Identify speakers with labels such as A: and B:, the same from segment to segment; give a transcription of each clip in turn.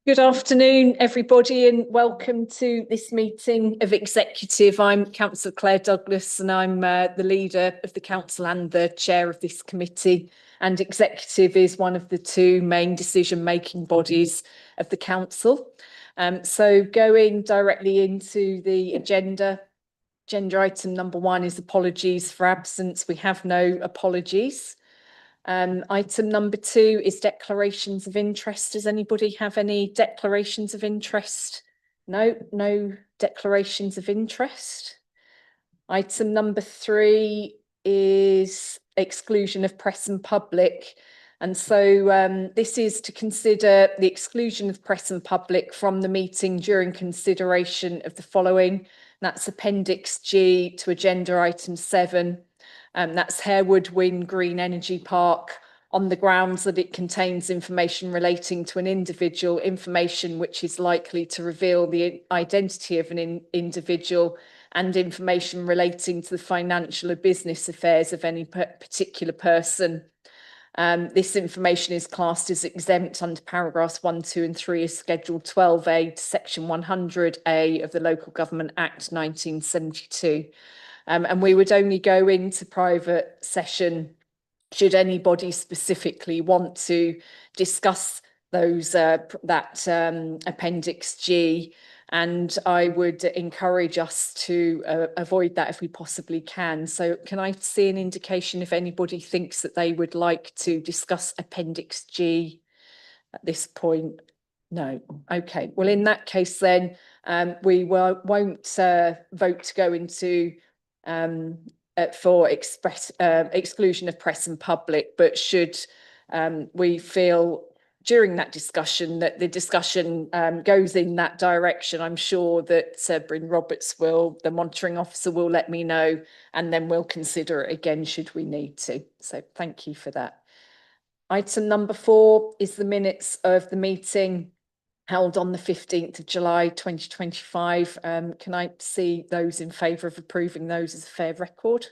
A: Good afternoon, everybody, and welcome to this meeting of Executive. I'm Councillor Claire Douglas, and I'm the leader of the Council and the chair of this committee. And Executive is one of the two main decision-making bodies of the Council. So going directly into the agenda item number 1 is apologies for absence. We have no apologies. Item number 2 is declarations of interest. Does anybody have any declarations of interest? No declarations of interest. Item number 3 is exclusion of press and public. And so this is to consider the exclusion of press and public from the meeting during consideration of the following. That's Appendix G to Agenda Item 7. That's Harewood Whin Green Energy Park, on the grounds that it contains information relating to an individual, information which is likely to reveal the identity of an individual, and information relating to the financial or business affairs of any particular person. This information is classed as exempt under paragraphs 1, 2 and 3 of Schedule 12A to Section 100A of the Local Government Act 1972. And we would only go into private session should anybody specifically want to discuss those Appendix G, and I would encourage us to avoid that if we possibly can. So can I see an indication if anybody thinks that they would like to discuss Appendix G at this point? No. Okay. Well, in that case, then we won't vote to go into for exclusion of press and public, but should we feel during that discussion that the discussion goes in that direction, I'm sure that Bryn Roberts the monitoring officer, will let me know, and then we'll consider it again should we need to. So thank you for that. Item number 4 is the minutes of the meeting held on the 15th of July 2025. Can I see those in favour of approving those as a fair record?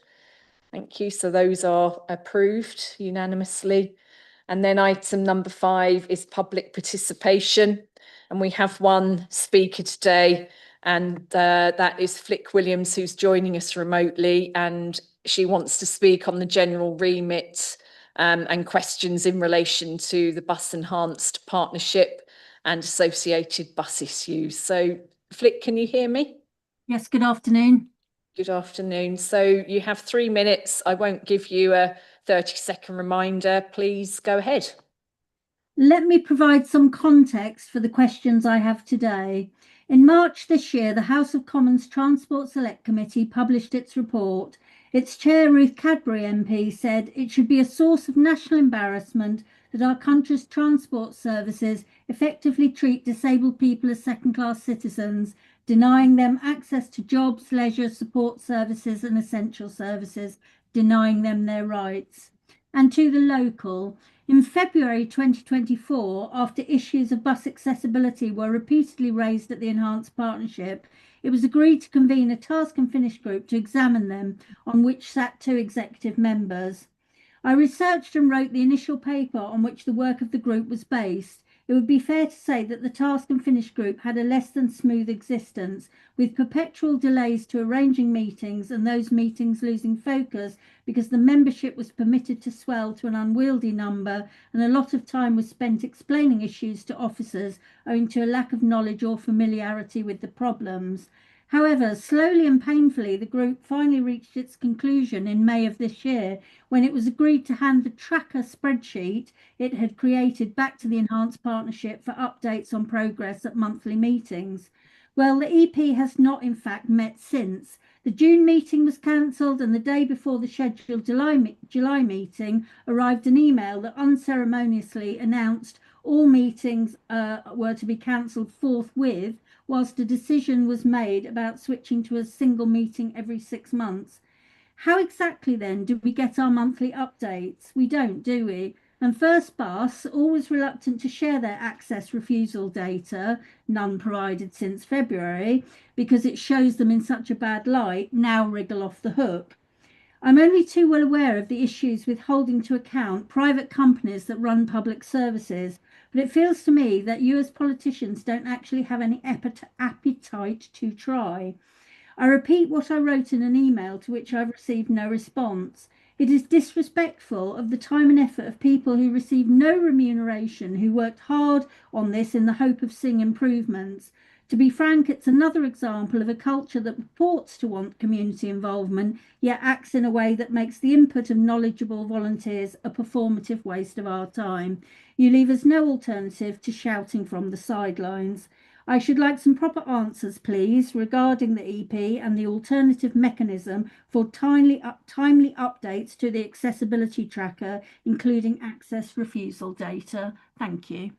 A: Thank you. So those are approved unanimously. And then item number 5 is public participation. And we have one speaker today, and that is Flick Williams, who's joining us remotely. And she wants to speak on the general remit and questions in relation to the bus enhanced partnership and associated bus issues. So Flick, can you hear me?
B: Yes, good afternoon.
A: Good afternoon. So you have 3 minutes. I won't give you a 30-second reminder. Please go ahead.
B: Let me provide some context for the questions I have today. In March this year, the House of Commons Transport Select Committee published its report. Its chair, Ruth Cadbury MP, said it should be a source of national embarrassment that our country's transport services effectively treat disabled people as second-class citizens, denying them access to jobs, leisure, support services and essential services, denying them their rights. And to the local, in February 2024, after issues of bus accessibility were repeatedly raised at the Enhanced Partnership, it was agreed to convene a task and finish group to examine them, on which sat 2 executive members. I researched and wrote the initial paper on which the work of the group was based. It would be fair to say that the task and finish group had a less than smooth existence, with perpetual delays to arranging meetings and those meetings losing focus because the membership was permitted to swell to an unwieldy number, and a lot of time was spent explaining issues to officers owing to a lack of knowledge or familiarity with the problems. However, slowly and painfully, the group finally reached its conclusion in May of this year, when it was agreed to hand the tracker spreadsheet it had created back to the Enhanced Partnership for updates on progress at monthly meetings. Well, the EP has not in fact met since. The June meeting was cancelled, and the day before the scheduled July meeting arrived an email that unceremoniously announced all meetings were to be cancelled forthwith, whilst a decision was made about switching to a single meeting every 6 months. How exactly then do we get our monthly updates? We don't, do we? And First Bus, always reluctant to share their access refusal data, none provided since February, because it shows them in such a bad light, now wriggle off the hook. I'm only too well aware of the issues with holding to account private companies that run public services. but it feels to me that you as politicians don't actually have any appetite to try. I repeat what I wrote in an email to which I've received no response. It is disrespectful of the time and effort of people who receive no remuneration, who worked hard on this in the hope of seeing improvements. To be frank, it's another example of a culture that purports to want community involvement, yet acts in a way that makes the input of knowledgeable volunteers a performative waste of our time. You leave us no alternative to shouting from the sidelines. I should like some proper answers, please, regarding the EP and the alternative mechanism for timely updates to the accessibility tracker, including access refusal data. Thank you.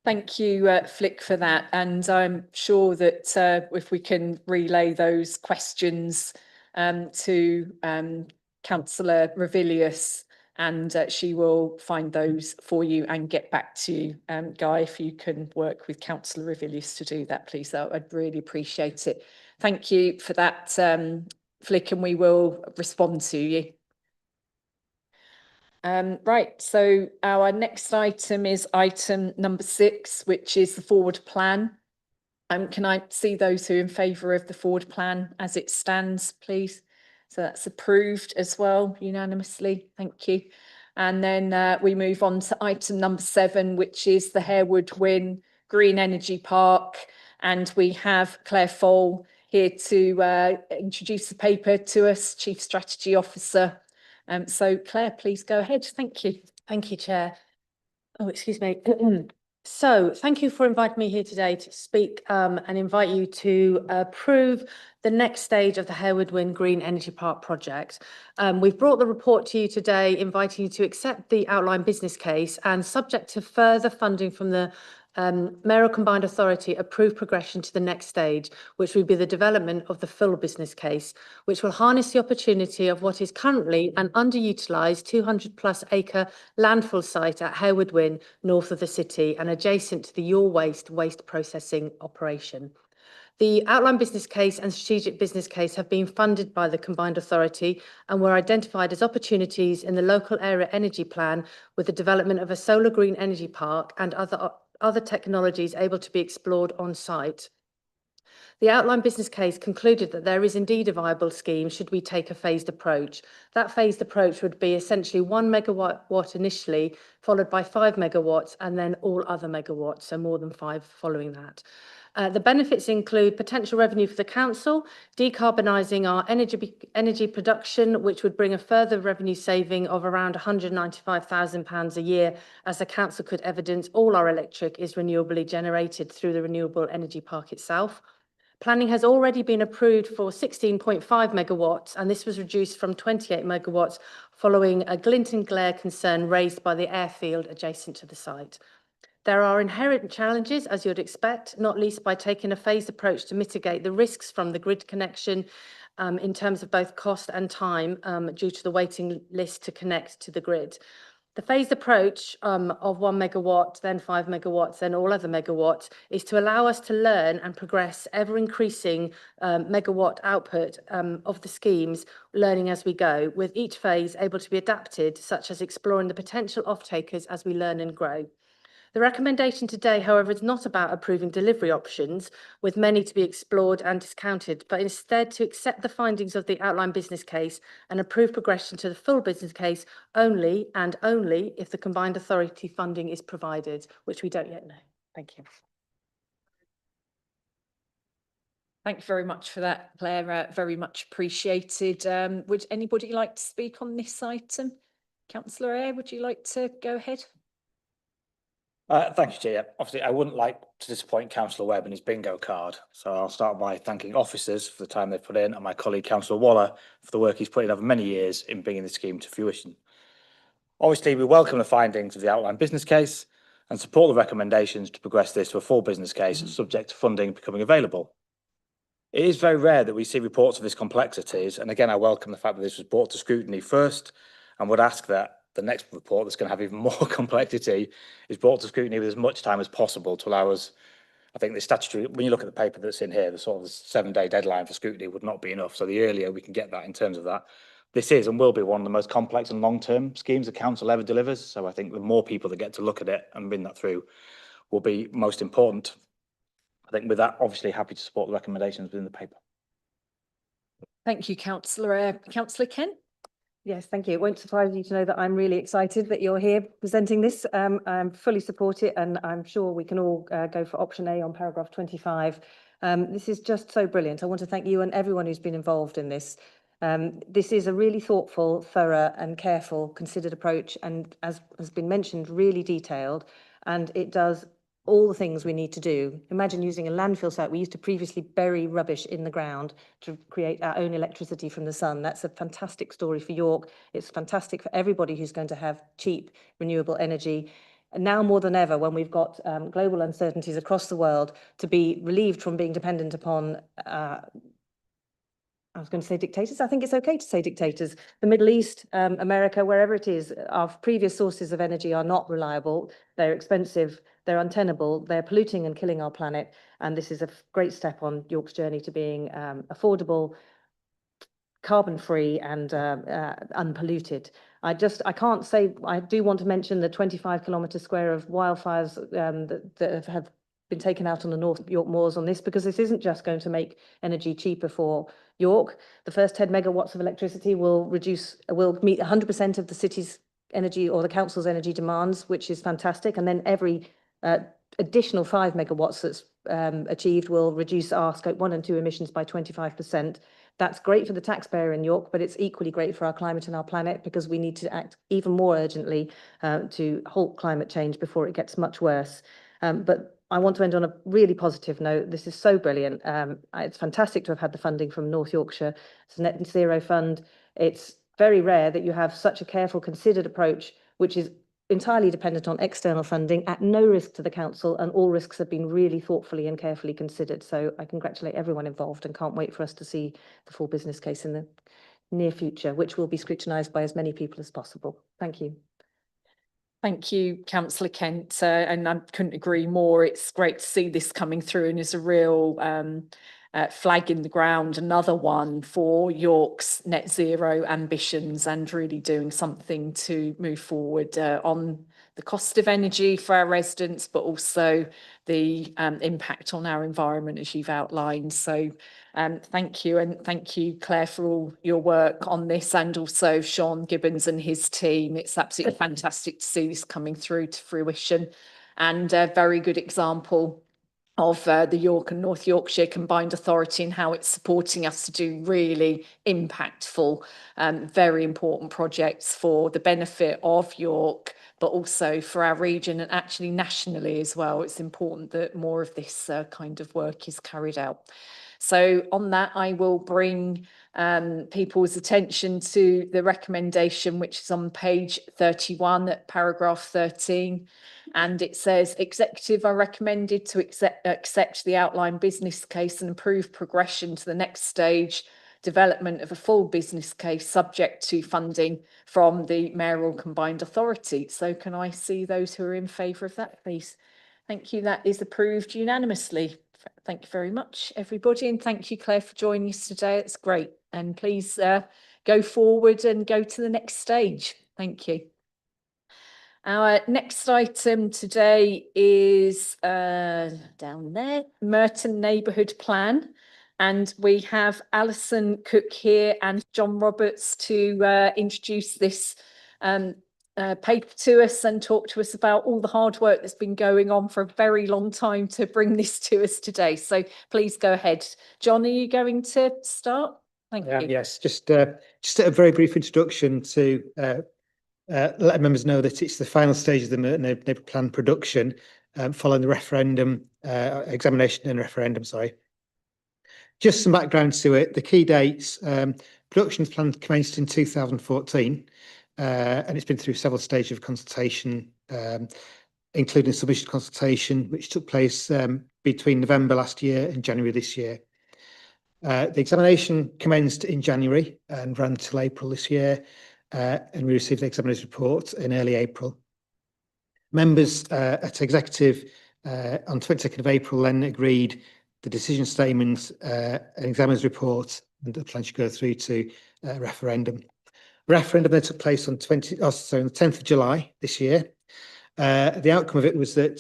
A: Thank you, Flick, for that. And I'm sure that if we can relay those questions to Councillor Revilius, and she will find those for you and get back to you. Guy, if you can work with Councillor Revilius to do that, please, I'd really appreciate it. Thank you for that, Flick, and we will respond to you. Right, so our next item is item number 6, which is the forward plan. Can I see those who are in favour of the forward plan as it stands, please? So that's approved as well unanimously. Thank you. And then we move on to item number 7, which is the Harewood Whin Green Energy Park. And we have Claire Fole here to introduce the paper to us, Chief Strategy Officer. So Claire, please go ahead. Thank you.
C: Thank you, Chair. Oh, excuse me. So thank you for inviting me here today to speak and invite you to approve the next stage of the Harewood Whin Green Energy Park project. We've brought the report to you today, inviting you to accept the outline business case and, subject to further funding from the Mayoral Combined Authority, approve progression to the next stage, which will be the development of the full business case, which will harness the opportunity of what is currently an underutilised 200+ acre landfill site at Harewood Whin, north of the city and adjacent to the Your waste processing operation. The outline business case and strategic business case have been funded by the Combined Authority and were identified as opportunities in the local area energy plan, with the development of a solar green energy park and other technologies able to be explored on site. The outline business case concluded that there is indeed a viable scheme should we take a phased approach. That phased approach would be essentially 1 megawatt initially, followed by 5 megawatts, and then all other megawatts, so more than 5 following that. The benefits include potential revenue for the council, decarbonising our energy production, which would bring a further revenue saving of around £195,000 a year, as the council could evidence all our electric is renewably generated through the renewable energy park itself. Planning has already been approved for 16.5 megawatts, and this was reduced from 28 megawatts following a glint and glare concern raised by the airfield adjacent to the site. There are inherent challenges, as you'd expect, not least by taking a phased approach to mitigate the risks from the grid connection in terms of both cost and time due to the waiting list to connect to the grid. The phased approach of 1 megawatt, then 5 megawatts, then all other megawatts, is to allow us to learn and progress ever-increasing megawatt output of the schemes, learning as we go, with each phase able to be adapted, such as exploring the potential off-takers as we learn and grow. The recommendation today, however, is not about approving delivery options, with many to be explored and discounted, but instead to accept the findings of the outline business case and approve progression to the full business case only and only if the Combined Authority funding is provided, which we don't yet know. Thank you.
A: Thank you very much for that, Claire. Very much appreciated. Would anybody like to speak on this item? Councillor Eyre, would you like to go ahead?
D: Thank you, Chair. Obviously, I wouldn't like to disappoint Councillor Webb and his bingo card, so I'll start by thanking officers for the time they've put in, and my colleague Councillor Waller for the work he's put in over many years in bringing the scheme to fruition. Obviously, we welcome the findings of the outline business case and support the recommendations to progress this to a full business case, subject to funding becoming available. It is very rare that we see reports of this complexities, and again, I welcome the fact that this was brought to scrutiny first, and would ask that the next report that's going to have even more complexity is brought to scrutiny with as much time as possible to allow us. I think the statutory, when you look at the paper that's in here, the sort of 7-day deadline for scrutiny would not be enough. So the earlier we can get that in terms of that, this is and will be one of the most complex and long-term schemes the council ever delivers. So I think the more people that get to look at it and bring that through will be most important. I think with that, obviously happy to support the recommendations within the paper.
A: Thank you, Councillor. Councillor Kent?
E: Yes, thank you. It won't surprise you to know that I'm really excited that you're here presenting this. I fully support it, and I'm sure we can all go for option A on paragraph 25. This is just so brilliant. I want to thank you and everyone who's been involved in this. This is a really thoughtful, thorough and careful, considered approach, and as has been mentioned, really detailed, and it does all the things we need to do. Imagine using a landfill site. We used to previously bury rubbish in the ground to create our own electricity from the sun. That's a fantastic story for York. It's fantastic for everybody who's going to have cheap, renewable energy. And now more than ever, when we've got global uncertainties across the world, to be relieved from being dependent upon I was going to say dictators. I think it's okay to say dictators. The Middle East, America, wherever it is, our previous sources of energy are not reliable. They're expensive. They're untenable. They're polluting and killing our planet. And this is a great step on York's journey to being affordable, carbon-free and unpolluted. I can't say, I do want to mention the 25 kilometre square of wildfires that have been taken out on the North York moors on this, because this isn't just going to make energy cheaper for York. The first 10 megawatts of electricity will meet 100% of the city's energy or the council's energy demands, which is fantastic. And then every additional 5 megawatts that's achieved will reduce our scope 1 and 2 emissions by 25%. That's great for the taxpayer in York, but it's equally great for our climate and our planet, because we need to act even more urgently to halt climate change before it gets much worse. But I want to end on a really positive note. This is so brilliant. It's fantastic to have had the funding from North Yorkshire. It's a net zero fund. It's very rare that you have such a careful, considered approach, which is entirely dependent on external funding at no risk to the council, and all risks have been really thoughtfully and carefully considered. So I congratulate everyone involved and can't wait for us to see the full business case in the near future, which will be scrutinised by as many people as possible. Thank you.
A: Thank you, Councillor Kent, and I couldn't agree more. It's great to see this coming through, and is a real flag in the ground, another one for York's net zero ambitions, and really doing something to move forward on the cost of energy for our residents, but also the impact on our environment, as you've outlined. So thank you, and thank you, Claire, for all your work on this, and also Sean Gibbons and his team. It's absolutely fantastic to see this coming through to fruition, and a very good example of the York and North Yorkshire Combined Authority and how it's supporting us to do really impactful, very important projects for the benefit of York, but also for our region and actually nationally as well. It's important that more of this kind of work is carried out. So on that, I will bring people's attention to the recommendation, which is on page 31 at paragraph 13. And it says, Executive are recommended to accept the outline business case and approve progression to the next stage development of a full business case subject to funding from the Mayoral Combined Authority. So can I see those who are in favour of that, please? Thank you. That is approved unanimously. Thank you very much, everybody. And thank you, Claire, for joining us today. It's great. And please go forward and go to the next stage. Thank you. Our next item today is down there, Murton Neighbourhood Plan. And we have Alison Cook here and John Roberts to introduce this paper to us and talk to us about all the hard work that's been going on for a very long time to bring this to us today. So please go ahead. John, are you going to start? Thank you.
F: Yes, just a very brief introduction to let members know that it's the final stage of the Murton Neighbourhood Plan production following the referendum, examination and referendum, sorry. Just some background to it. The key dates, production plan commenced in 2014 and it's been through several stages of consultation, including submission consultation, which took place between November last year and January this year. The examination commenced in January and ran till April this year, and we received the examiner's report in early April. Members at Executive on 22nd of April then agreed the decision statement, an examiner's report, and the plan should go through to referendum. Referendum then took place on the 10th of July this year. The outcome of it was that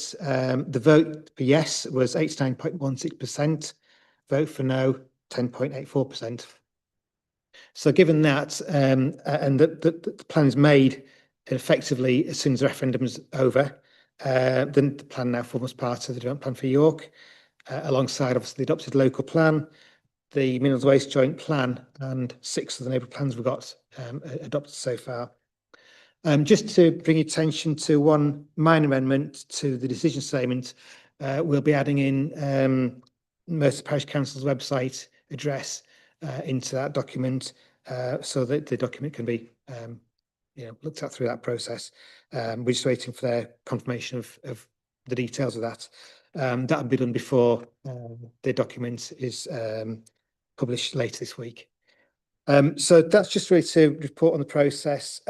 F: the vote for yes was 89.16%, vote for no 10.84%. So given that, and that the plan is made effectively as soon as the referendum is over, then the plan now forms part of the development plan for York, alongside obviously the adopted local plan, the minerals waste joint plan, and 6 of the neighbourhood plans we've got adopted so far. Just to bring attention to one minor amendment to the decision statement, we'll be adding in Mercer Parish Council's website address into that document, so that the document can be looked at through that process. We're just waiting for their confirmation of the details of that. That'll be done before the document is published later this week. So that's just really to report on the process.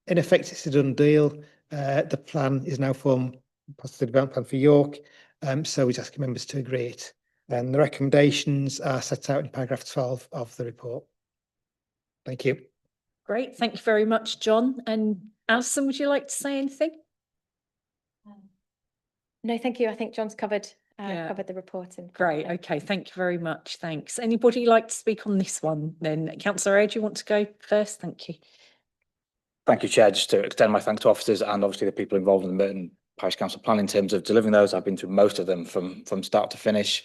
F: In effect, it's a done deal. The plan is now formed as the development plan for York. So we're just asking members to agree it. And the recommendations are set out in paragraph 12 of the report. Thank you.
A: Great, thank you very much, John. And Alison, would you like to say anything?
G: No, thank you. I think John's covered
A: Yeah.
G: covered the report. And
A: Great, okay, thank you very much, thanks. Anybody like to speak on this one then? Councillor Ayer, do you want to go first? Thank you.
D: Thank you, Chair. Just to extend my thanks to officers and obviously the people involved in the Murton Parish Council plan in terms of delivering those. I've been through most of them from start to finish.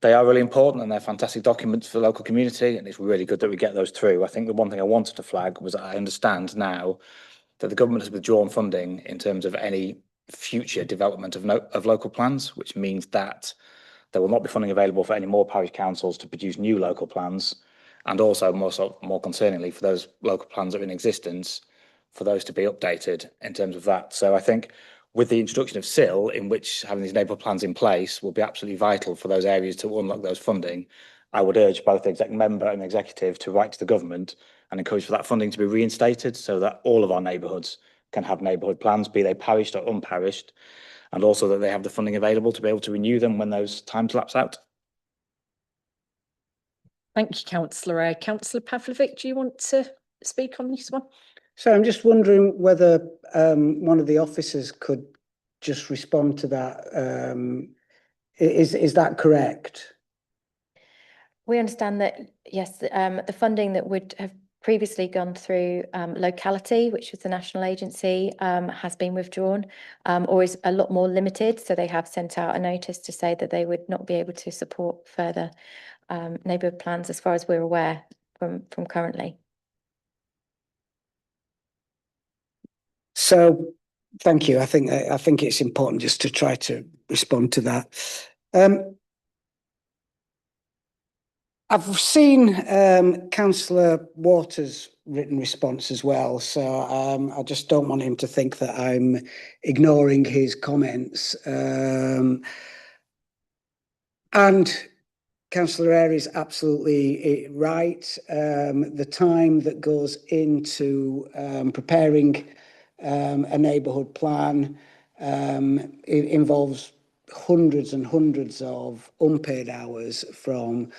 D: They are really important and they're fantastic documents for the local community, and it's really good that we get those through. I think the one thing I wanted to flag was that I understand now that the government has withdrawn funding in terms of any future development of local plans, which means that there will not be funding available for any more parish councils to produce new local plans, and also more concerningly for those local plans that are in existence, for those to be updated in terms of that. So I think with the introduction of SIL, in which having these neighbourhood plans in place will be absolutely vital for those areas to unlock those funding, I would urge both the exec member and the executive to write to the government and encourage for that funding to be reinstated so that all of our neighbourhoods can have neighbourhood plans, be they parished or unparished, and also that they have the funding available to be able to renew them when those times lapse out.
A: Thank you, Councillor Ayer. Councillor Pavlovic, do you want to speak on this one?
H: So I'm just wondering whether one of the officers could just respond to that. Is that correct?
G: we understand that, yes, the funding that would have previously gone through locality, which was the national agency, has been withdrawn, or is a lot more limited. So they have sent out a notice to say that they would not be able to support further neighbourhood plans, as far as we're aware from currently.
H: So, thank you. I think it's important just to try to respond to that. I've seen Councillor Waters' written response as well, so I just don't want him to think that I'm ignoring his comments. And Councillor Ayer is absolutely right. The time that goes into preparing a neighbourhood plan it involves hundreds and hundreds of unpaid hours from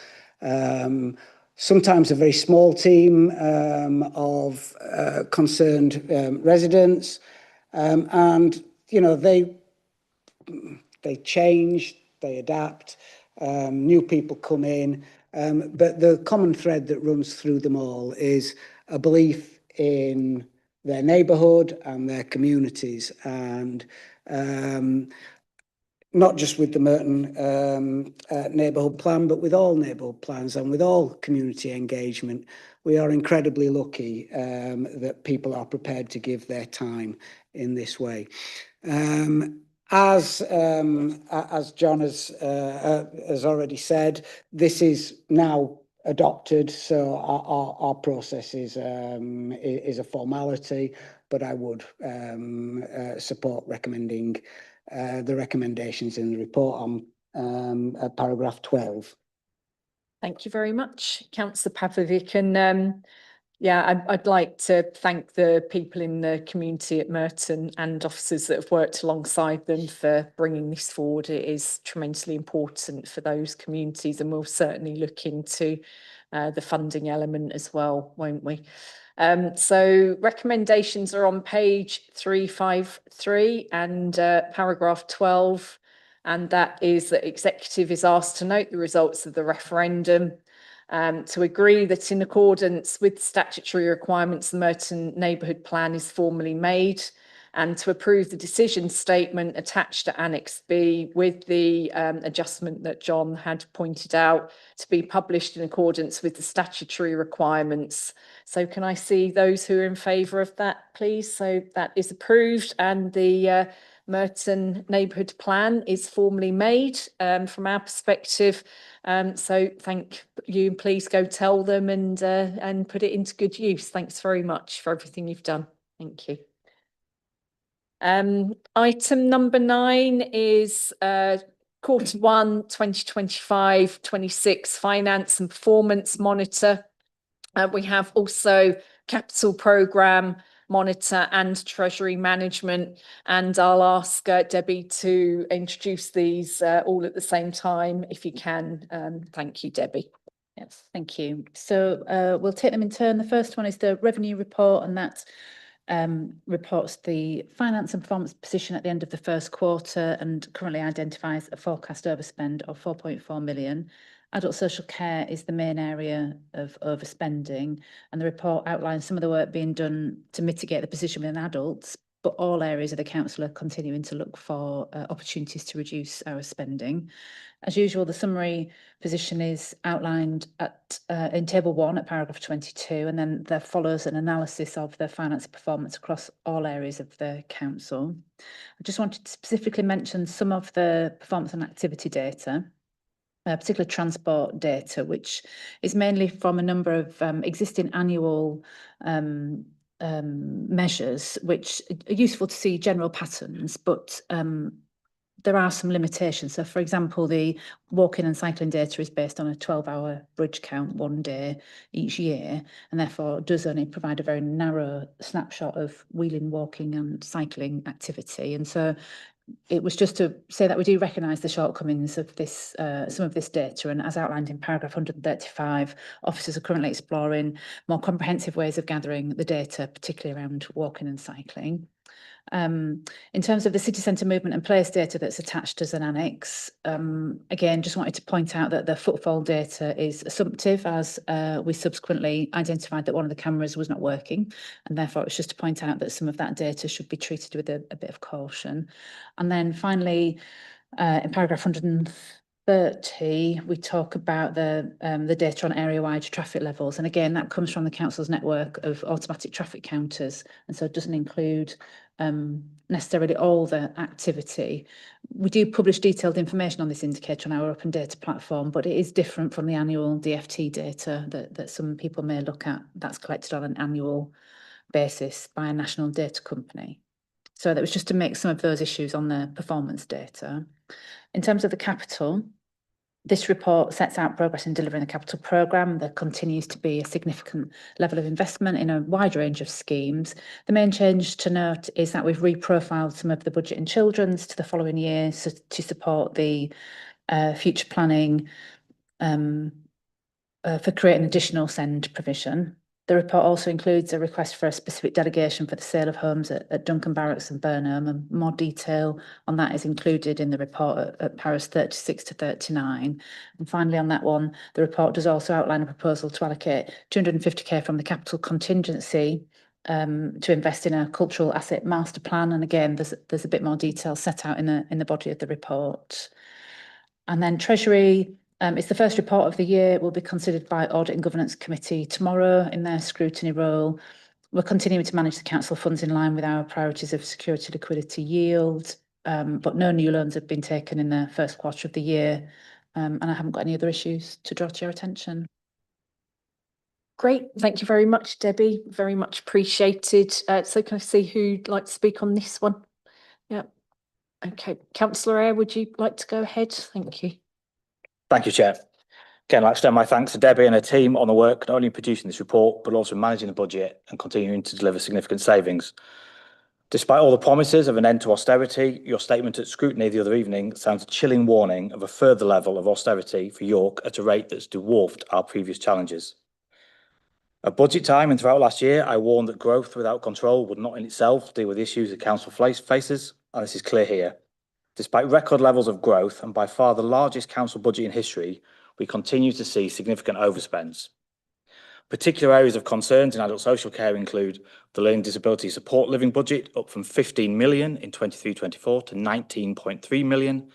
H: sometimes a very small team of concerned residents, and you know they change, they adapt, new people come in, but the common thread that runs through them all is a belief in their neighbourhood and their communities, and not just with the Murton neighbourhood plan, but with all neighbourhood plans and with all community engagement. We are incredibly lucky that people are prepared to give their time in this way. As John has already said, this is now adopted, so our process is a formality, but I would support recommending the recommendations in the report on paragraph 12.
A: Thank you very much, Councillor Pavlovic. And Yeah, I'd like to thank the people in the community at Murton and officers that have worked alongside them for bringing this forward. It is tremendously important for those communities, and we'll certainly look into the funding element as well, won't we? So recommendations are on page 353 and paragraph 12, and that is that executive is asked to note the results of the referendum, to agree that in accordance with statutory requirements, the Murton Neighbourhood Plan is formally made, and to approve the decision statement attached to Annex B with the adjustment that John had pointed out, to be published in accordance with the statutory requirements. So can I see those who are in favour of that, please? So that is approved, and the Murton Neighbourhood Plan is formally made from our perspective. So thank you, and please go tell them and put it into good use. Thanks very much for everything you've done. Thank you. Item number 9 is Q1 2025-26 Finance and Performance Monitor. We have also Capital Programme Monitor and Treasury Management, and I'll ask Debbie to introduce these all at the same time if you can. Thank you, Debbie.
I: Yes, thank you. So we'll take them in turn. The first one is the revenue report, and that reports the finance and performance position at the end of the first quarter and currently identifies a forecast overspend of 4.4 million. Adult social care is the main area of overspending, and the report outlines some of the work being done to mitigate the position within adults, but all areas of the council are continuing to look for opportunities to reduce our spending. As usual, the summary position is outlined at in table 1 at paragraph 22, and then there follows an analysis of the finance performance across all areas of the council. I just wanted to specifically mention some of the performance and activity data, particularly transport data, which is mainly from a number of existing annual measures, which are useful to see general patterns, but there are some limitations. So, for example, the walking and cycling data is based on a 12-hour bridge count one day each year, and therefore does only provide a very narrow snapshot of wheeling, walking and cycling activity. And so it was just to say that we do recognise the shortcomings of this, some of this data, and as outlined in paragraph 135, officers are currently exploring more comprehensive ways of gathering the data, particularly around walking and cycling. In terms of the city centre movement and place data that's attached as an annex, again, just wanted to point out that the footfall data is assumptive, as we subsequently identified that one of the cameras was not working, and therefore it's just to point out that some of that data should be treated with a bit of caution. And then finally, in paragraph 130, we talk about the data on area-wide traffic levels, and again, that comes from the council's network of automatic traffic counters, and so it doesn't include necessarily all the activity. We do publish detailed information on this indicator on our open data platform, but it is different from the annual DFT data that some people may look at. That's collected on an annual basis by a national data company. So that was just to make some of those issues on the performance data. In terms of the capital, this report sets out progress in delivering the capital programme. There continues to be a significant level of investment in a wide range of schemes. The main change to note is that we've reprofiled some of the budget in children's to the following year to support the future planning for creating additional SEND provision. The report also includes a request for a specific delegation for the sale of homes at Duncan Barracks and Burnham, and more detail on that is included in the report at paras 36 to 39. And finally, on that one, the report does also outline a proposal to allocate 250k from the capital contingency to invest in a cultural asset master plan. And again, there's a bit more detail set out in the body of the report. And then Treasury. It's the first report of the year. It will be considered by Audit and Governance Committee tomorrow in their scrutiny role. We're continuing to manage the council funds in line with our priorities of security, liquidity, yield, but no new loans have been taken in the first quarter of the year, and I haven't got any other issues to draw to your attention.
A: Great, thank you very much, Debbie. Very much appreciated. So can I see who'd like to speak on this one? Yeah. Okay, Councillor Eyre, would you like to go ahead? Thank you.
D: Thank you, Chair. Again, I'd like to extend my thanks to Debbie and her team on the work, not only producing this report, but also managing the budget and continuing to deliver significant savings. Despite all the promises of an end to austerity, your statement at scrutiny the other evening sounds a chilling warning of a further level of austerity for York at a rate that's dwarfed our previous challenges. At budget time and throughout last year, I warned that growth without control would not in itself deal with issues the council faces, and this is clear here. Despite record levels of growth and by far the largest council budget in history, we continue to see significant overspends. Particular areas of concerns in adult social care include the Learning Disability Support Living budget up from 15 million in 23-24 to 19.3 million,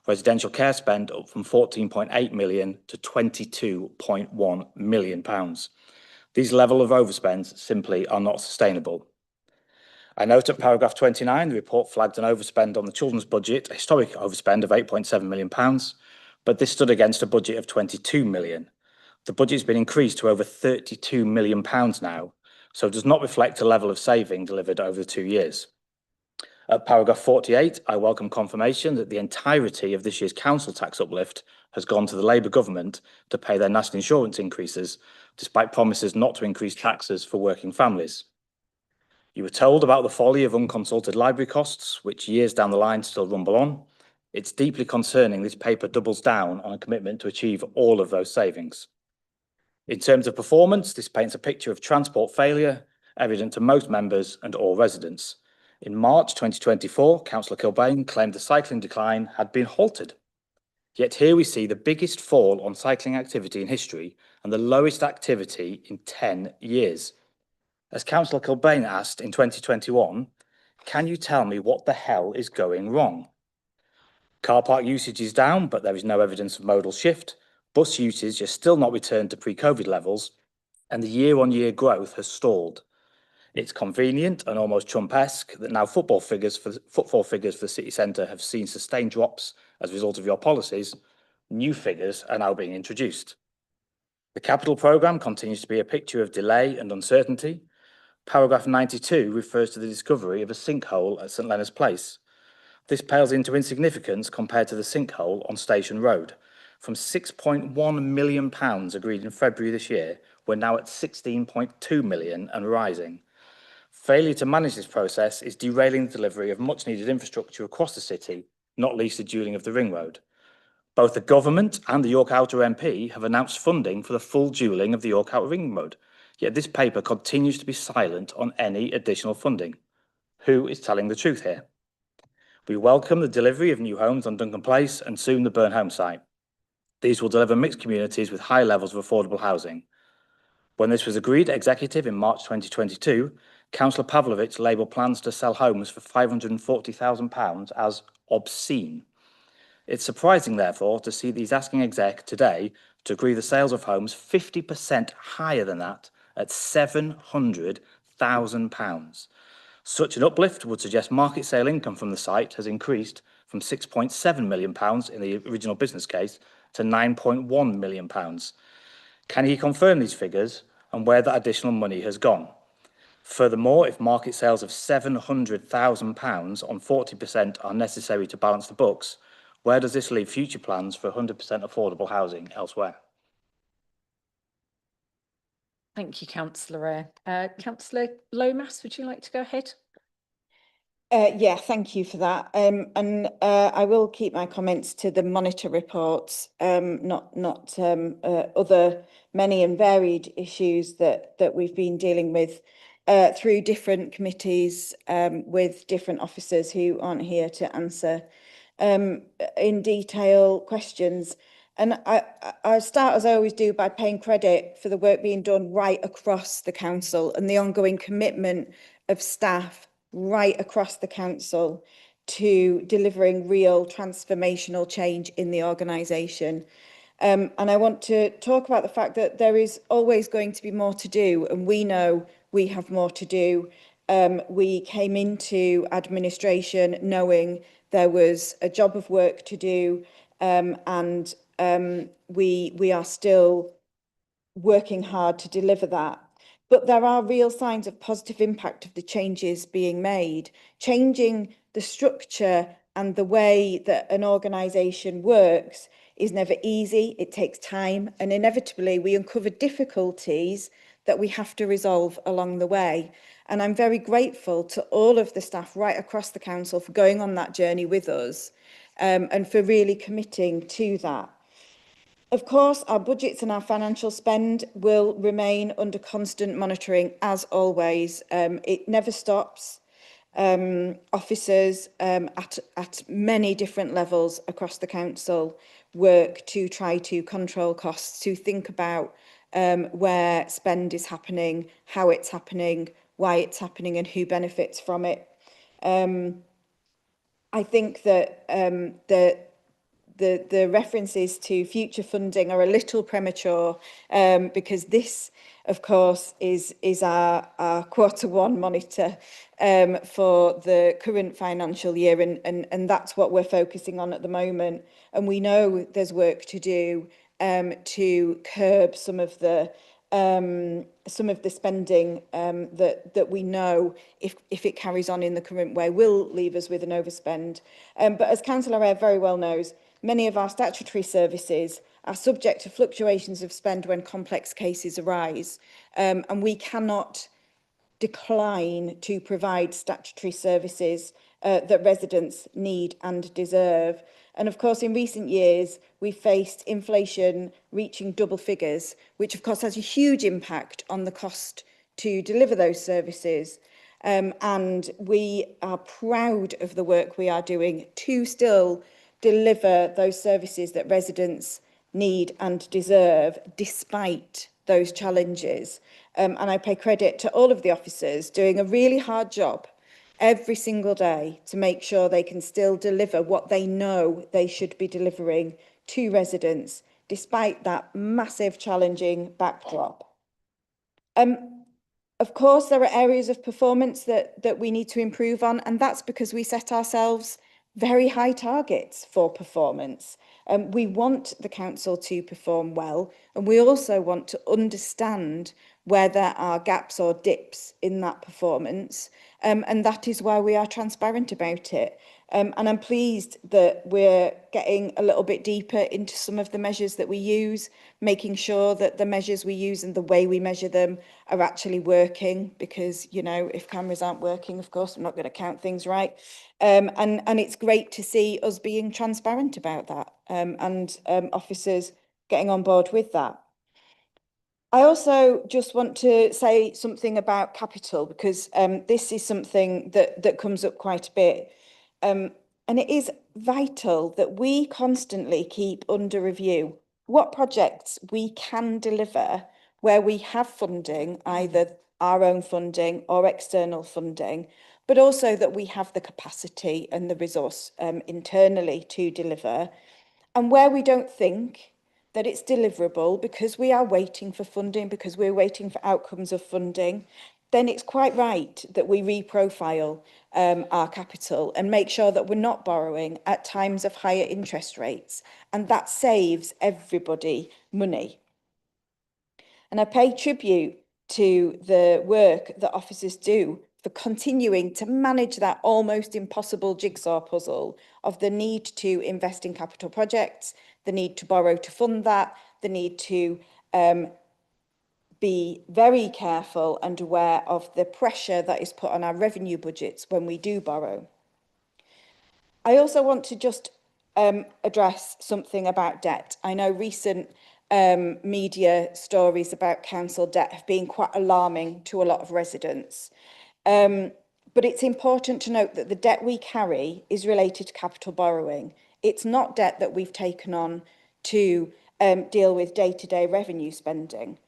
D: residential care spend up from 14.8 million to 22.1 million pounds. These level of overspends simply are not sustainable. I note at paragraph 29, the report flagged an overspend on the children's budget, a historic overspend of 8.7 million pounds, but this stood against a budget of 22 million. The budget has been increased to over 32 million pounds now, so it does not reflect a level of saving delivered over the 2 years. At paragraph 48, I welcome confirmation that the entirety of this year's council tax uplift has gone to the Labour government to pay their national insurance increases, despite promises not to increase taxes for working families. You were told about the folly of unconsulted library costs, which years down the line still rumble on. It's deeply concerning this paper doubles down on a commitment to achieve all of those savings. In terms of performance, this paints a picture of transport failure, evident to most members and all residents. In March 2024, Councillor Kilbane claimed the cycling decline had been halted. Yet here we see the biggest fall on cycling activity in history and the lowest activity in 10 years. As Councillor Kilbane asked in 2021, can you tell me what the hell is going wrong? Car park usage is down, but there is no evidence of modal shift. Bus usage has still not returned to pre-COVID levels, and the year-on-year growth has stalled. It's convenient and almost Trump-esque that now footfall figures for the city centre have seen sustained drops as a result of your policies. New figures are now being introduced. The capital programme continues to be a picture of delay and uncertainty. Paragraph 92 refers to the discovery of a sinkhole at St Leonard's Place. This pales into insignificance compared to the sinkhole on Station Road. From £6.1 million agreed in February this year, we're now at 16.2 million and rising. Failure to manage this process is derailing the delivery of much needed infrastructure across the city, not least the dualling of the ring road. Both the government and the York Outer MP have announced funding for the full dualling of the York Outer ring road, yet this paper continues to be silent on any additional funding. Who is telling the truth here? We welcome the delivery of new homes on Duncan Place and soon the Burnholme site. These will deliver mixed communities with high levels of affordable housing. When this was agreed at Executive in March 2022, Councillor Pavlovich labelled plans to sell homes for £540,000 as obscene. It's surprising, therefore, to see these asking exec today to agree the sales of homes 50% higher than that at £700,000. Such an uplift would suggest market sale income from the site has increased from £6.7 million in the original business case to £9.1 million. Can he confirm these figures and where that additional money has gone? Furthermore, if market sales of £700,000 on 40% are necessary to balance the books, where does this leave future plans for 100% affordable housing elsewhere?
A: Thank you, Councillor Eyre. Councillor Lomas, would you like to go ahead?
J: Yeah, thank you for that. I will keep my comments to the monitor reports, not other many and varied issues that we've been dealing with through different committees with different officers who aren't here to answer in detail questions. And I start, as I always do, by paying credit for the work being done right across the council and the ongoing commitment of staff right across the council to delivering real transformational change in the organisation. And I want to talk about the fact that there is always going to be more to do, and we know we have more to do. We came into administration knowing there was a job of work to do, and we are still working hard to deliver that. But there are real signs of positive impact of the changes being made. Changing the structure and the way that an organisation works is never easy, it takes time, and inevitably we uncover difficulties that we have to resolve along the way. And I'm very grateful to all of the staff right across the council for going on that journey with us, and for really committing to that. Of course, our budgets and our financial spend will remain under constant monitoring as always. It never stops. Officers at many different levels across the council work to try to control costs, to think about where spend is happening, how it's happening, why it's happening, and who benefits from it. I think that the references to future funding are a little premature, because this, of course, is our Q1 monitor for the current financial year, and that's what we're focusing on at the moment. And we know there's work to do to curb some of the spending that we know, if it carries on in the current way, will leave us with an overspend. But as Councillor Eyre very well knows, many of our statutory services are subject to fluctuations of spend when complex cases arise, and we cannot decline to provide statutory services that residents need and deserve. And of course, in recent years, we've faced inflation reaching double figures, which of course has a huge impact on the cost to deliver those services. And we are proud of the work we are doing to still deliver those services that residents need and deserve, despite those challenges. And I pay credit to all of the officers doing a really hard job every single day to make sure they can still deliver what they know they should be delivering to residents, despite that massive challenging backdrop. Of course, there are areas of performance that we need to improve on, and that's because we set ourselves very high targets for performance. We want the council to perform well, and we also want to understand where there are gaps or dips in that performance, and that is why we are transparent about it. And I'm pleased that we're getting a little bit deeper into some of the measures that we use, making sure that the measures we use and the way we measure them are actually working, because, you know, if cameras aren't working, of course, I'm not going to count things right. And it's great to see us being transparent about that, and officers getting on board with that. I also just want to say something about capital, because this is something that comes up quite a bit. And it is vital that we constantly keep under review what projects we can deliver where we have funding, either our own funding or external funding, but also that we have the capacity and the resource internally to deliver. And where we don't think that it's deliverable because we are waiting for funding, because we're waiting for outcomes of funding, then it's quite right that we reprofile our capital and make sure that we're not borrowing at times of higher interest rates, and that saves everybody money. And I pay tribute to the work that officers do for continuing to manage that almost impossible jigsaw puzzle of the need to invest in capital projects, the need to borrow to fund that, the need to be very careful and aware of the pressure that is put on our revenue budgets when we do borrow. I also want to just address something about debt. I know recent media stories about council debt have been quite alarming to a lot of residents. But it's important to note that the debt we carry is related to capital borrowing. It's not debt that we've taken on to deal with day-to-day revenue spending.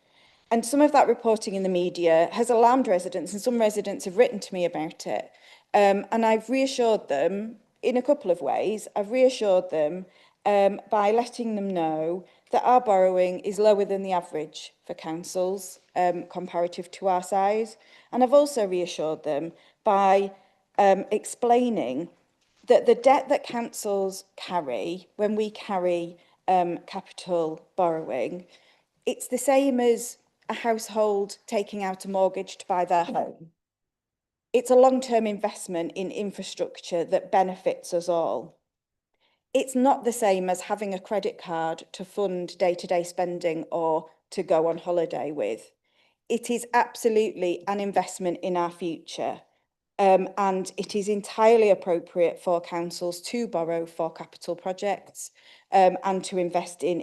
J: And some of that reporting in the media has alarmed residents, and some residents have written to me about it. And I've reassured them in a couple of ways. I've reassured them by letting them know that our borrowing is lower than the average for councils comparative to our size. And I've also reassured them by explaining that the debt that councils carry when we carry capital borrowing, it's the same as a household taking out a mortgage to buy their home. It's a long-term investment in infrastructure that benefits us all. it's not the same as having a credit card to fund day-to-day spending or to go on holiday with. It is absolutely an investment in our future. And it is entirely appropriate for councils to borrow for capital projects and to invest in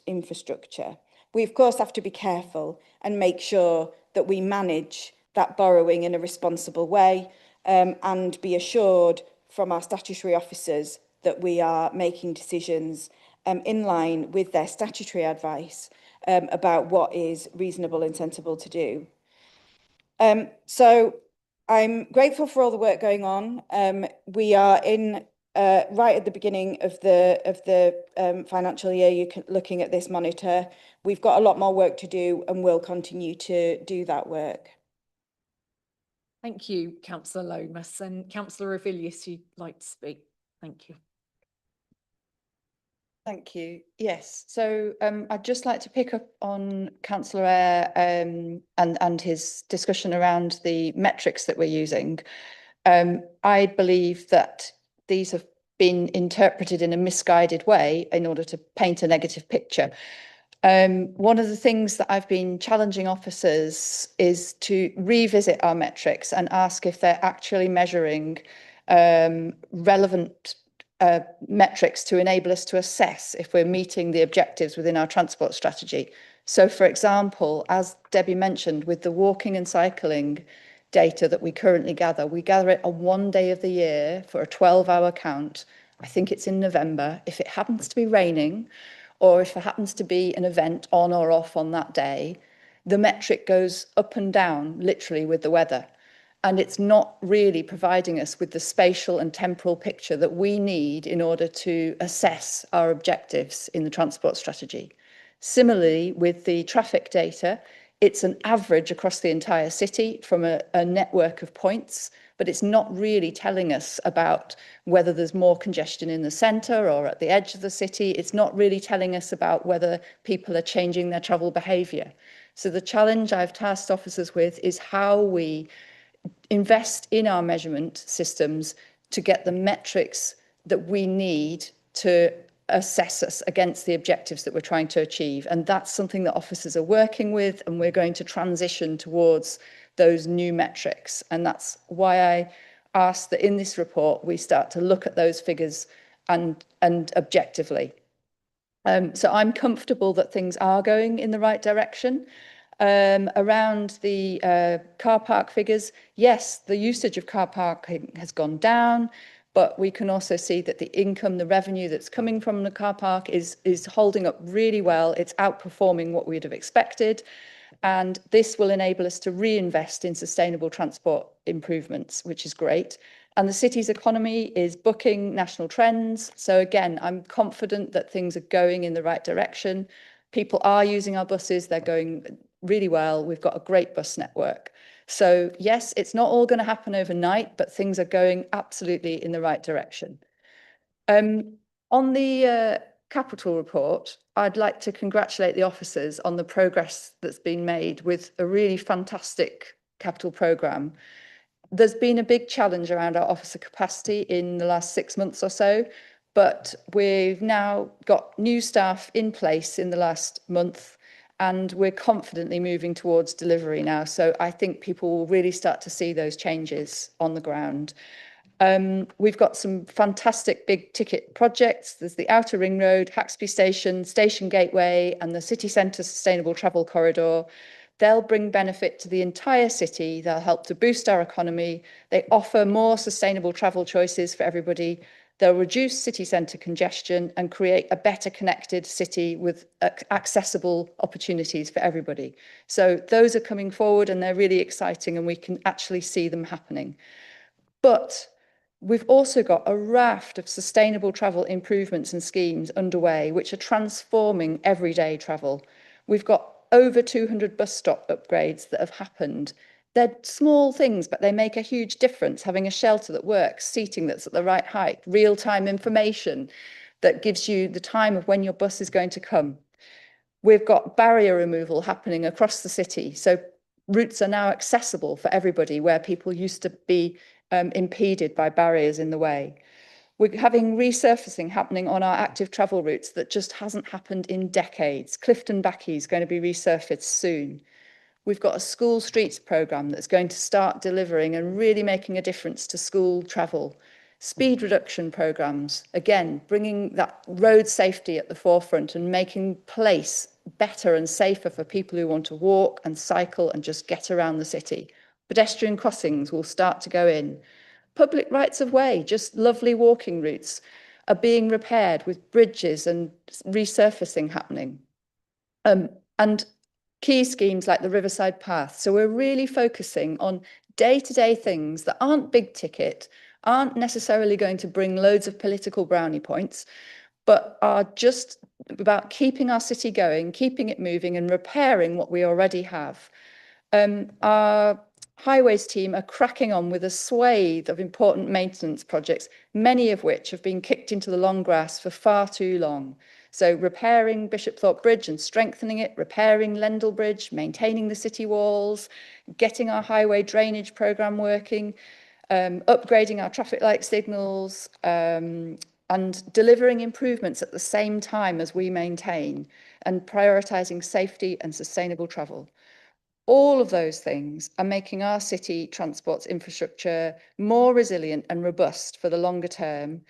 J: infrastructure. We, of course, have to be careful and make sure that we manage that borrowing in a responsible way and be assured from our statutory officers that we are making decisions in line with their statutory advice about what is reasonable and sensible to do. So I'm grateful for all the work going on. We are in right at the beginning of the financial year. You're looking at this monitor. We've got a lot more work to do, and we'll continue to do that work.
A: Thank you, Councillor Lomas, and Councillor Avilius, you'd like to speak. Thank you.
K: Thank you. Yes, so I'd just like to pick up on Councillor Eyre and his discussion around the metrics that we're using. I believe that these have been interpreted in a misguided way in order to paint a negative picture. One of the things that I've been challenging officers is to revisit our metrics and ask if they're actually measuring relevant metrics to enable us to assess if we're meeting the objectives within our transport strategy. So, for example, as Debbie mentioned, with the walking and cycling data that we currently gather, we gather it on one day of the year for a 12-hour count. I think it's in November. If it happens to be raining, or if there happens to be an event on or off on that day, the metric goes up and down, literally, with the weather. And it's not really providing us with the spatial and temporal picture that we need in order to assess our objectives in the transport strategy. Similarly, with the traffic data, it's an average across the entire city from a network of points, but it's not really telling us about whether there's more congestion in the centre or at the edge of the city. It's not really telling us about whether people are changing their travel behaviour. So the challenge I've tasked officers with is how we invest in our measurement systems to get the metrics that we need to assess us against the objectives that we're trying to achieve. And that's something that officers are working with, and we're going to transition towards those new metrics. And that's why I asked that in this report we start to look at those figures and objectively. So I'm comfortable that things are going in the right direction. Around the car park figures, yes, the usage of car parking has gone down, but we can also see that the income, the revenue that's coming from the car park is holding up really well. It's outperforming what we'd have expected. And this will enable us to reinvest in sustainable transport improvements, which is great. And the city's economy is booking national trends. So again, I'm confident that things are going in the right direction. People are using our buses. They're going really well. We've got a great bus network. So yes, it's not all going to happen overnight, but things are going absolutely in the right direction. On the capital report, I'd like to congratulate the officers on the progress that's been made with a really fantastic capital programme. There's been a big challenge around our officer capacity in the last 6 months or so, but we've now got new staff in place in the last month, and we're confidently moving towards delivery now. So I think people will really start to see those changes on the ground. We've got some fantastic big ticket projects. There's the Outer Ring Road, Haxby Station, Station Gateway, and the City Centre Sustainable Travel Corridor. They'll bring benefit to the entire city. They'll help to boost our economy. They offer more sustainable travel choices for everybody. They'll reduce city centre congestion and create a better connected city with accessible opportunities for everybody. So those are coming forward and they're really exciting, and we can actually see them happening. But we've also got a raft of sustainable travel improvements and schemes underway, which are transforming everyday travel. We've got over 200 bus stop upgrades that have happened. They're small things, but they make a huge difference. Having a shelter that works, seating that's at the right height, real-time information that gives you the time of when your bus is going to come. We've got barrier removal happening across the city. So routes are now accessible for everybody, where people used to be impeded by barriers in the way. We're having resurfacing happening on our active travel routes that just hasn't happened in decades. Clifton Backey is going to be resurfaced soon. We've got a school streets programme that's going to start delivering and really making a difference to school travel. Speed reduction programmes, again, bringing that road safety at the forefront and making place better and safer for people who want to walk and cycle and just get around the city. Pedestrian crossings will start to go in. Public rights of way, just lovely walking routes, are being repaired with bridges and resurfacing happening. And key schemes like the Riverside Path. So we're really focusing on day-to-day things that aren't big ticket, aren't necessarily going to bring loads of political brownie points, but are just about keeping our city going, keeping it moving and repairing what we already have. Our highways team are cracking on with a swathe of important maintenance projects, many of which have been kicked into the long grass for far too long. So repairing Bishopthorpe Bridge and strengthening it, repairing Lendal Bridge, maintaining the city walls, getting our highway drainage programme working, upgrading our traffic light signals, and delivering improvements at the same time as we maintain, and prioritising safety and sustainable travel. All of those things are making our city transport's infrastructure more resilient and robust for the longer term.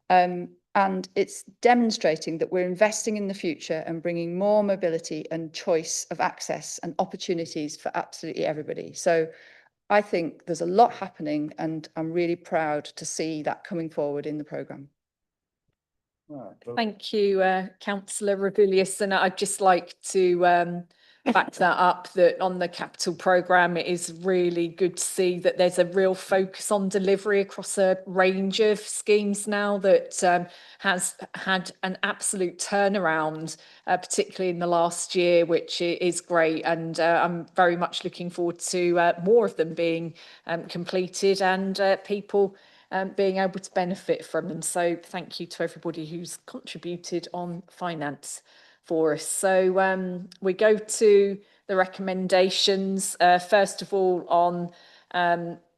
K: And it's demonstrating that we're investing in the future and bringing more mobility and choice of access and opportunities for absolutely everybody. So I think there's a lot happening and I'm really proud to see that coming forward in the programme.
A: Thank you, Councillor Rebellious, and I'd just like to back that up, that on the capital programme it is really good to see that there's a real focus on delivery across a range of schemes now that has had an absolute turnaround, particularly in the last year, which is great, and I'm very much looking forward to more of them being completed and people being able to benefit from them. So thank you to everybody who's contributed on finance for us. So we go to the recommendations, first of all on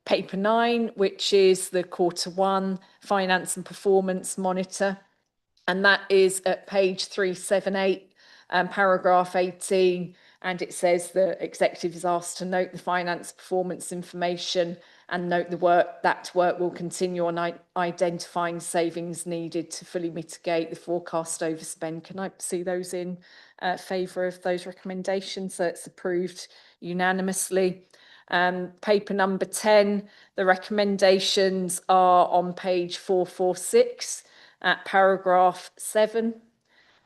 A: paper 9, which is the Q1 Finance and Performance Monitor. And that is at page 378, paragraph 18. And it says the executive is asked to note the finance performance information and note the work will continue on identifying savings needed to fully mitigate the forecast overspend. Can I see those in favour of those recommendations? So it's approved unanimously. Paper number 10, the recommendations are on page 446 at paragraph 7.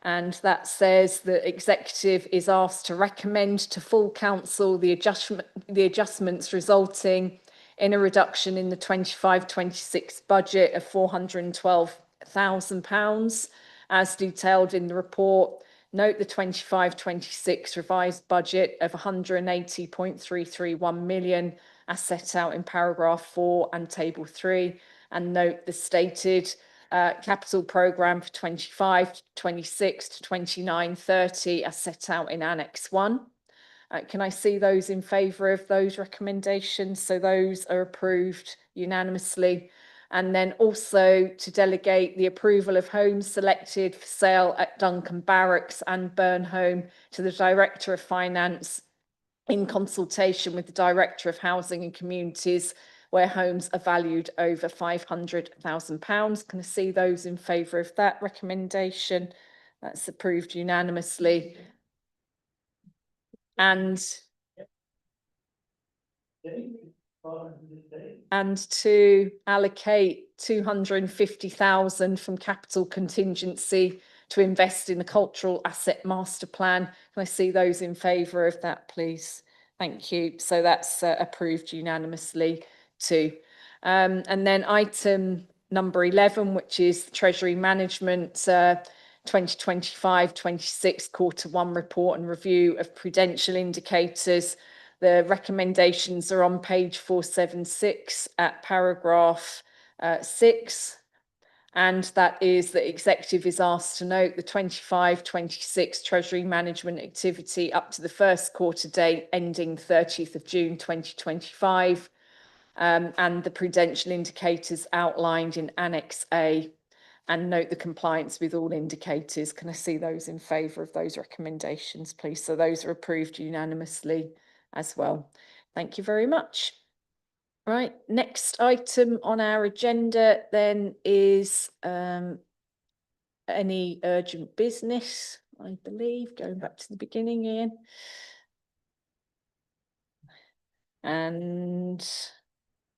A: And that says the executive is asked to recommend to full council the adjustments resulting in a reduction in the 25-26 budget of £412,000 as detailed in the report. Note the 25-26 revised budget of 180.331 million as set out in paragraph 4 and table 3, and note the stated capital programme for 25-26 to 29-30 as set out in Annex 1. Can I see those in favour of those recommendations? So those are approved unanimously. And then also to delegate the approval of homes selected for sale at Duncan Barracks and Burnholme to the Director of Finance in consultation with the Director of Housing and Communities where homes are valued over £500,000. Can I see those in favour of that recommendation? That's approved unanimously. And to allocate 250,000 from capital contingency to invest in the cultural asset master plan. Can I see those in favour of that, please? Thank you. So that's approved unanimously too. And then item number 11, which is the Treasury Management 2025-26 Q1 report and review of Prudential Indicators. The recommendations are on page 476 at paragraph 6. And that is the executive is asked to note the 25-26 Treasury Management activity up to the first quarter date ending 30th of June 2025. And the Prudential Indicators outlined in Annex A and note the compliance with all indicators. Can I see those in favour of those recommendations, please? So those are approved unanimously as well. Thank you very much. Right, next item on our agenda then is any urgent business, I believe, going back to the beginning, Ian. And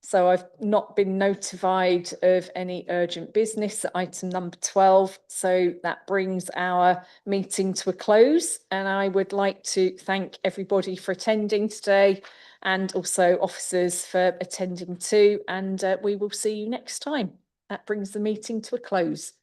A: so I've not been notified of any urgent business at item number 12. So that brings our meeting to a close. And I would like to thank everybody for attending today, and also officers for attending too. And we will see you next time. That brings the meeting to a close.